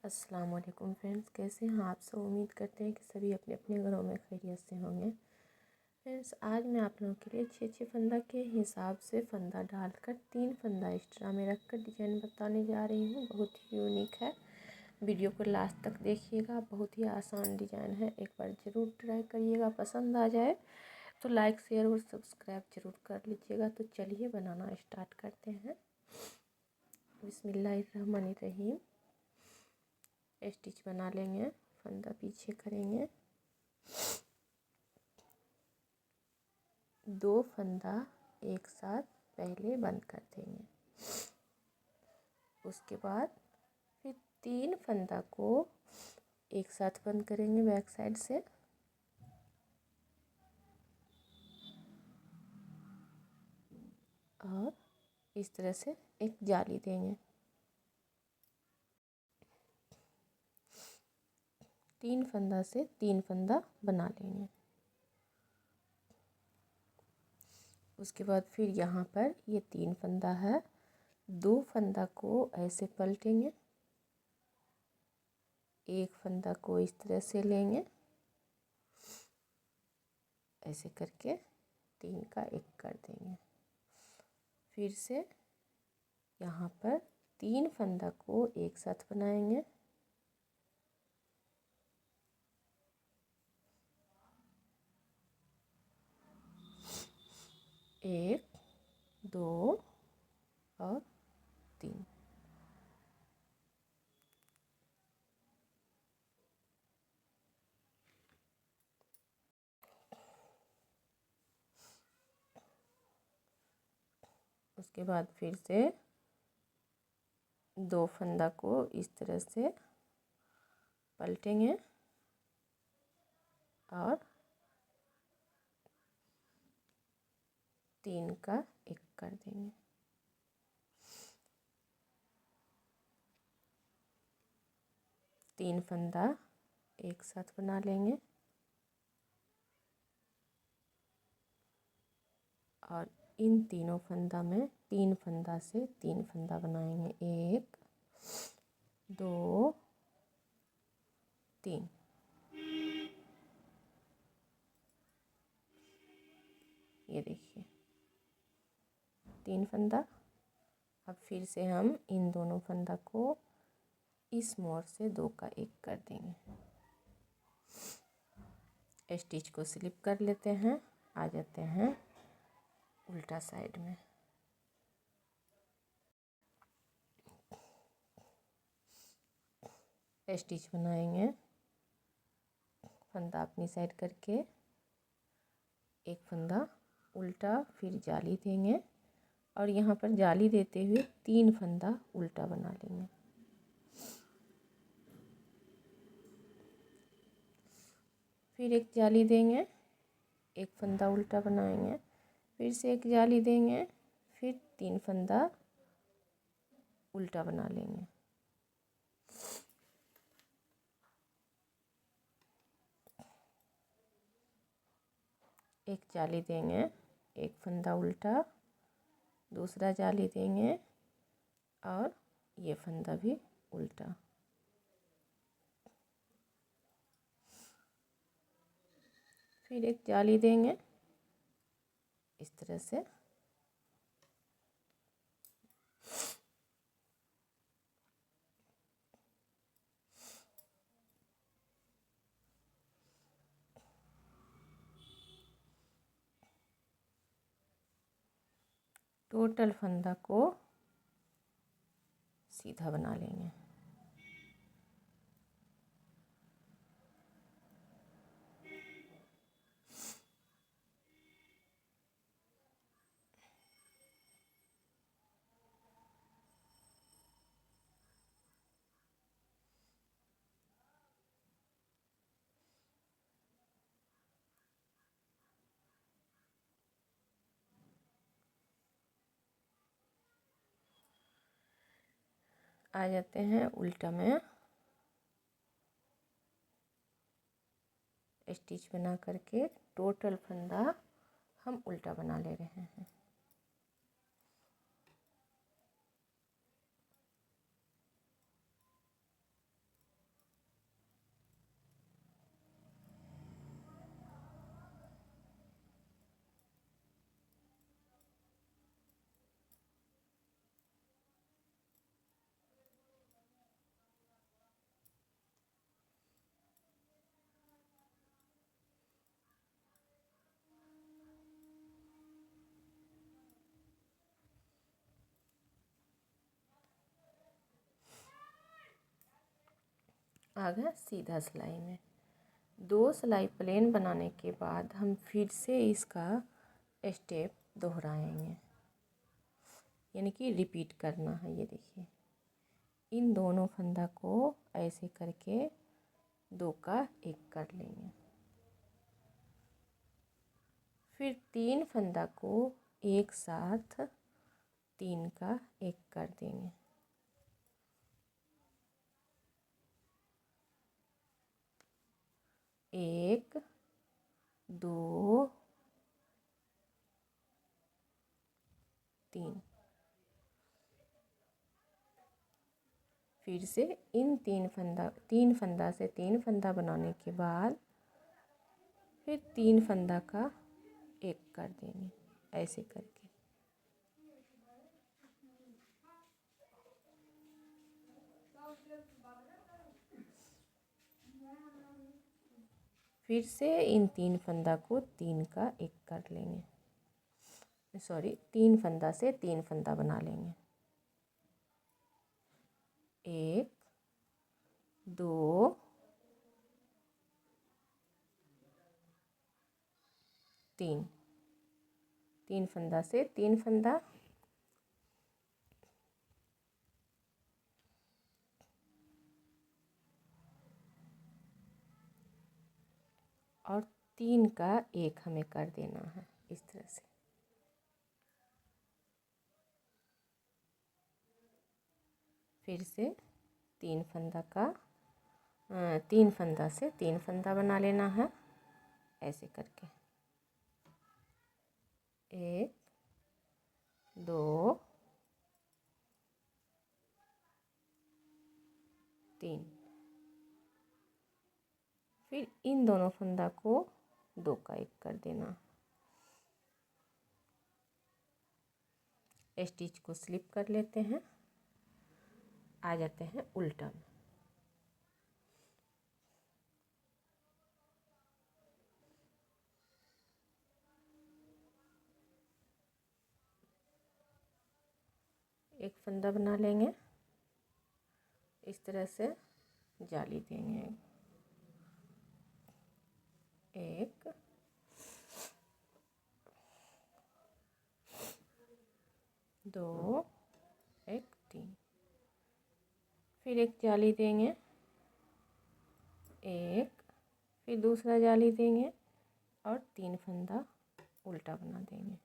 अस्सलाम वालेकुम फ्रेंड्स, कैसे हैं आप सब। उम्मीद करते हैं कि सभी अपने अपने घरों में खैरियत से होंगे। फ्रेंड्स, आज मैं आप लोगों के लिए 6 फंदा के हिसाब से फंदा डालकर 3 फंदा एक्स्ट्रा में रखकर डिजाइन बताने जा रही हूँ। बहुत ही यूनिक है। वीडियो को लास्ट तक देखिएगा। बहुत ही आसान डिजाइन है। एक बार ज़रूर ट्राई करिएगा। पसंद आ जाए तो लाइक शेयर और सब्सक्राइब ज़रूर कर लीजिएगा। तो चलिए बनाना स्टार्ट करते हैं। बिस्मिल्लाहिर्रहमानिर्रहीम। स्टिच बना लेंगे। फंदा पीछे करेंगे। 2 फंदा एक साथ पहले बंद कर देंगे। उसके बाद फिर 3 फंदा को एक साथ बंद करेंगे बैक साइड से। और इस तरह से एक जाली देंगे। 3 फंदा से 3 फंदा बना लेंगे। उसके बाद फिर यहाँ पर ये 3 फंदा है। 2 फंदा को ऐसे पलटेंगे। एक फंदा को इस तरह से लेंगे। ऐसे करके 3 का एक कर देंगे। फिर से यहाँ पर 3 फंदा को एक साथ बनाएंगे। 1 2 और 3। उसके बाद फिर से 2 फंदा को इस तरह से पलटेंगे और 3 का एक कर देंगे। तीन फंदा एक साथ बना लेंगे और इन तीनों फंदा में 3 फंदा से 3 फंदा बनाएंगे। 1 2 3। ये देखिए 3 फंदा। अब फिर से हम इन दोनों फंदा को इस मोड़ से 2 का एक कर देंगे। स्टिच को स्लिप कर लेते हैं। आ जाते हैं उल्टा साइड में। स्टिच बनाएंगे। फंदा अपनी साइड करके एक फंदा उल्टा, फिर जाली देंगे और यहाँ पर जाली देते हुए 3 फंदा उल्टा बना लेंगे। फिर एक जाली देंगे, एक फंदा उल्टा बनाएंगे, फिर से एक जाली देंगे, फिर 3 फंदा उल्टा बना लेंगे। एक जाली देंगे, एक फंदा उल्टा, दूसरा जाली देंगे और ये फंदा भी उल्टा। फिर एक जाली देंगे इस तरह से। टोटल फंदा को सीधा बना लेंगे। आ जाते हैं उल्टा में। स्टिच बना करके टोटल फंदा हम उल्टा बना ले रहे हैं। आ गया सीधा सिलाई में। 2 सिलाई प्लेन बनाने के बाद हम फिर से इसका स्टेप दोहराएंगे, यानी कि रिपीट करना है। ये देखिए, इन दोनों फंदा को ऐसे करके 2 का 1 कर लेंगे। फिर 3 फंदा को एक साथ 3 का 1 कर देंगे। एक, 2, 3। फिर से इन 3 फंदा से 3 फंदा बनाने के बाद फिर 3 फंदा का 1 कर देंगे ऐसे करके। फिर से इन 3 फंदा को 3 का 1 कर लेंगे, सॉरी 3 फंदा से 3 फंदा बना लेंगे। 1, 2, 3। 3 फंदा से 3 फंदा, और 3 का 1 हमें कर देना है इस तरह से। फिर से 3 फंदा का 3 फंदा से 3 फंदा बना लेना है ऐसे करके। 1, 2, 3। फिर इन दोनों फंदा को 2 का 1 कर देना। स्टिच को स्लिप कर लेते हैं, आ जाते हैं उल्टा में। एक फंदा बना लेंगे, इस तरह से जाली देंगे। 1, 2, 1, 3। फिर एक जाली देंगे, 1, फिर दूसरा जाली देंगे और 3 फंदा उल्टा बना देंगे।